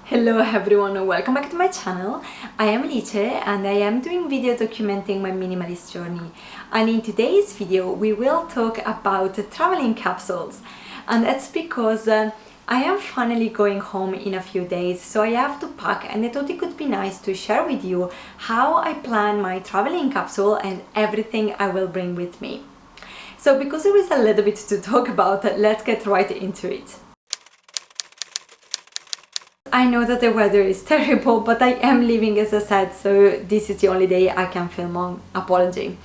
Hello everyone, welcome back to my channel. I am Alice and I am doing video documenting my minimalist journey. And in today's video we will talk about traveling capsules. And that's because I am finally going home in a few days, so I have to pack, and I thought it could be nice to share with you how I plan my traveling capsule and everything I will bring with me. So because there is a little bit to talk about, let's get right into it. I know that the weather is terrible, but I am leaving, as I said, so this is the only day I can film on. Apology.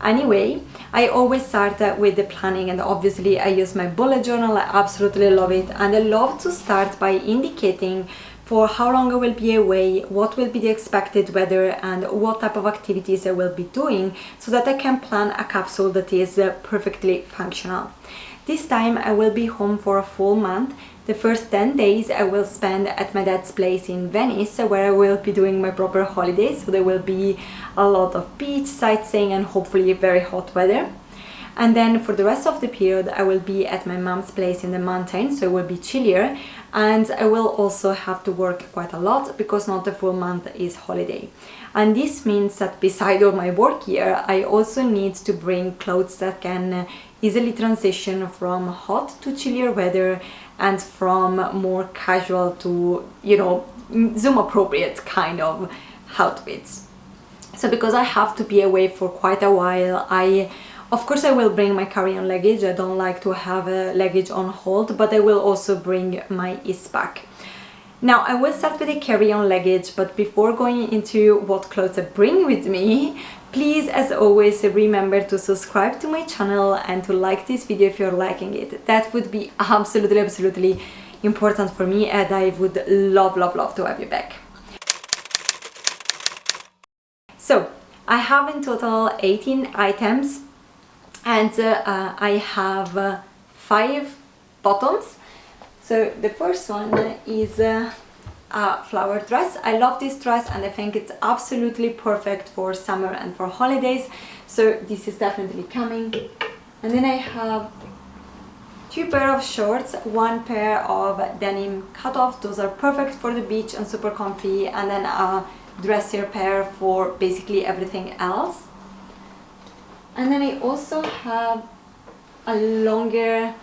Anyway, I always start with the planning, and obviously I use my bullet journal. I absolutely love it, and I love to start by indicating for how long I will be away, what will be the expected weather, and what type of activities I will be doing, so that I can plan a capsule that is perfectly functional. This time I will be home for a full month. The first 10 days I will spend at my dad's place in Venice, where I will be doing my proper holidays, so there will be a lot of beach, sightseeing, and hopefully very hot weather. And then for the rest of the period I will be at my mom's place in the mountains, so it will be chillier, and I will also have to work quite a lot because not the full month is holiday. And this means that beside all my work year I also need to bring clothes that can easily transition from hot to chillier weather and from more casual to, Zoom appropriate kind of outfits. So because I have to be away for quite a while, of course I will bring my carry-on luggage. I don't like to have a luggage on hold, but I will also bring my Eastpak. Now I will start with the carry-on luggage, but before going into what clothes I bring with me, please, as always, remember to subscribe to my channel and to like this video if you're liking it. That would be absolutely important for me, and I would love to have you back. So I have in total 18 items, and I have 5 bottoms. So the first one is a flower dress. I love this dress and I think it's absolutely perfect for summer and for holidays, so this is definitely coming. And then I have 2 pair of shorts, 1 pair of denim cut-off. Those are perfect for the beach and super comfy, and then a dressier pair for basically everything else. And then I also have a longer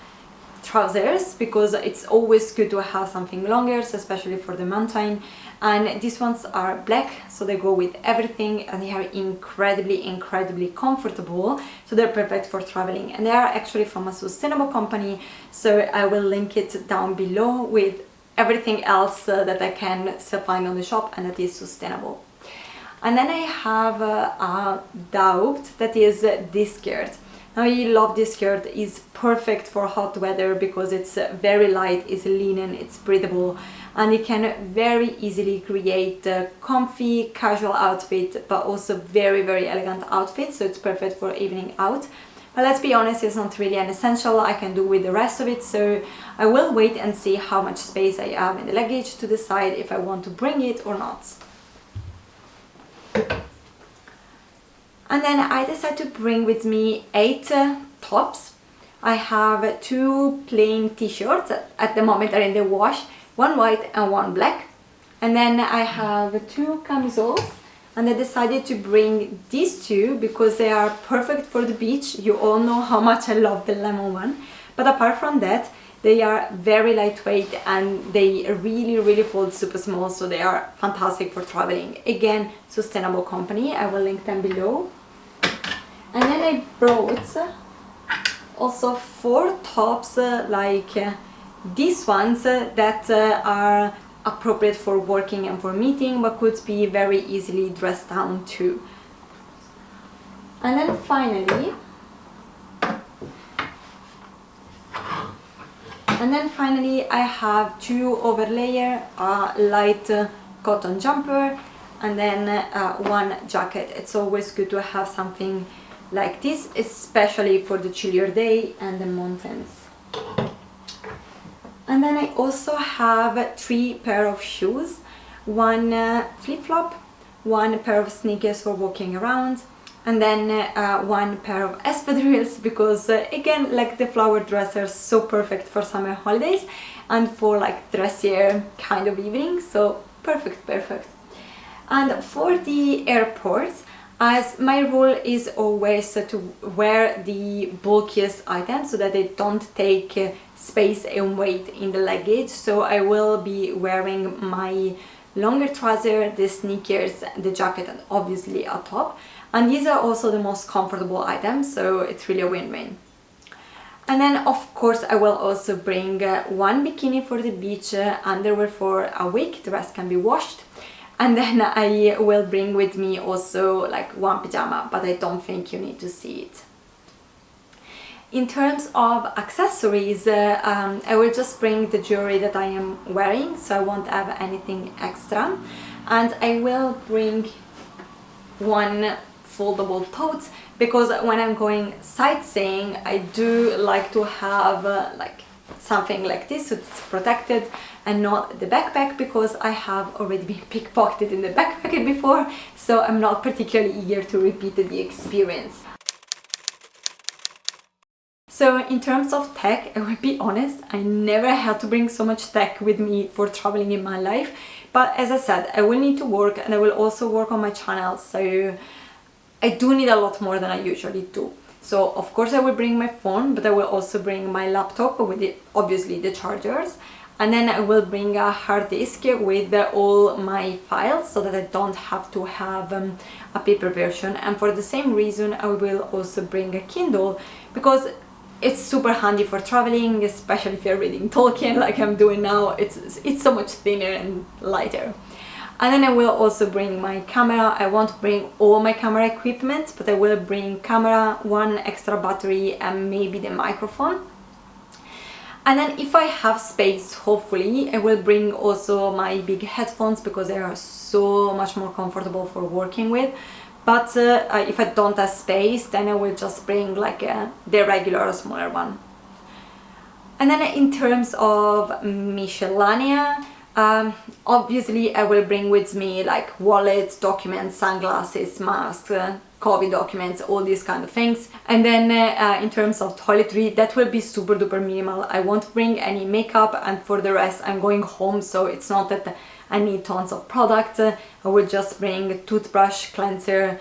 trousers, because it's always good to have something longer, especially for the mountain. And these ones are black, so they go with everything, and they are incredibly comfortable, so they're perfect for traveling. And they are actually from a sustainable company, so I will link it down below with everything else that I can still find on the shop and that is sustainable. And then I have a doubt, that is this skirt. Now, I love this skirt. It's perfect for hot weather because it's very light, it's linen, it's breathable, and it can very easily create a comfy, casual outfit, but also very elegant outfit, so it's perfect for evening out. But let's be honest, it's not really an essential. I can do with the rest of it, so I will wait and see how much space I have in the luggage to decide if I want to bring it or not. And then I decided to bring with me 8 tops. I have 2 plain t-shirts at the moment are in the wash, 1 white and 1 black. And then I have 2 camisoles, and I decided to bring these 2 because they are perfect for the beach. You all know how much I love the lemon one, but apart from that, they are very lightweight and they really fold super small, so they are fantastic for traveling. Again, sustainable company. I will link them below. And then I brought also 4 tops like these ones that are appropriate for working and for meeting, but could be very easily dressed down too. And then finally I have 2 overlayer, light cotton jumper, and then 1 jacket. It's always good to have something like this, especially for the chillier day and the mountains. And then I also have 3 pair of shoes, 1 flip-flop, 1 pair of sneakers for walking around, and then 1 pair of espadrilles, because again, like the flower dress, are so perfect for summer holidays. and for like dressier kind of evening, so perfect. And for the airports, as my rule is always to wear the bulkiest items so that they don't take space and weight in the luggage, so I will be wearing my longer trouser, the sneakers, the jacket, and obviously a top, and these are also the most comfortable items, so it's really a win-win. And then of course I will also bring one bikini for the beach, underwear for a week, the rest can be washed. And then I will bring with me also like one pyjama, but I don't think you need to see it. In terms of accessories, I will just bring the jewelry that I am wearing, so I won't have anything extra. And I will bring one foldable tote, because when I'm going sightseeing I do like to have like something like this so it's protected and not the backpack, because I have already been pickpocketed in the backpack before, so I'm not particularly eager to repeat the experience. So in terms of tech, I will be honest, I never had to bring so much tech with me for traveling in my life, but as I said, I will need to work and I will also work on my channel, so I do need a lot more than I usually do. So of course I will bring my phone, but I will also bring my laptop with obviously the chargers, and then I will bring a hard disk with all my files so that I don't have to have a paper version. And for the same reason I will also bring a Kindle, because it's super handy for traveling, especially if you're reading Tolkien like I'm doing now. It's so much thinner and lighter. And then I will also bring my camera. I won't bring all my camera equipment, but I will bring camera, one extra battery, and maybe the microphone. And then if I have space, hopefully, I will bring also my big headphones, because they are so much more comfortable for working with. But if I don't have space, then I will just bring like the regular smaller one. And then in terms of miscellanea, obviously I will bring with me like wallets, documents, sunglasses, masks, COVID documents, all these kind of things. And then in terms of toiletry, that will be super duper minimal. I won't bring any makeup, and for the rest I'm going home, so it's not that I need tons of product. I will just bring toothbrush, cleanser,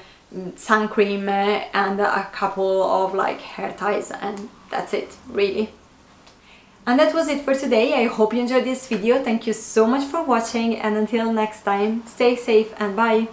sun cream, and a couple of like hair ties, and that's it really. And that was it for today. I hope you enjoyed this video. Thank you so much for watching, and until next time, stay safe and bye!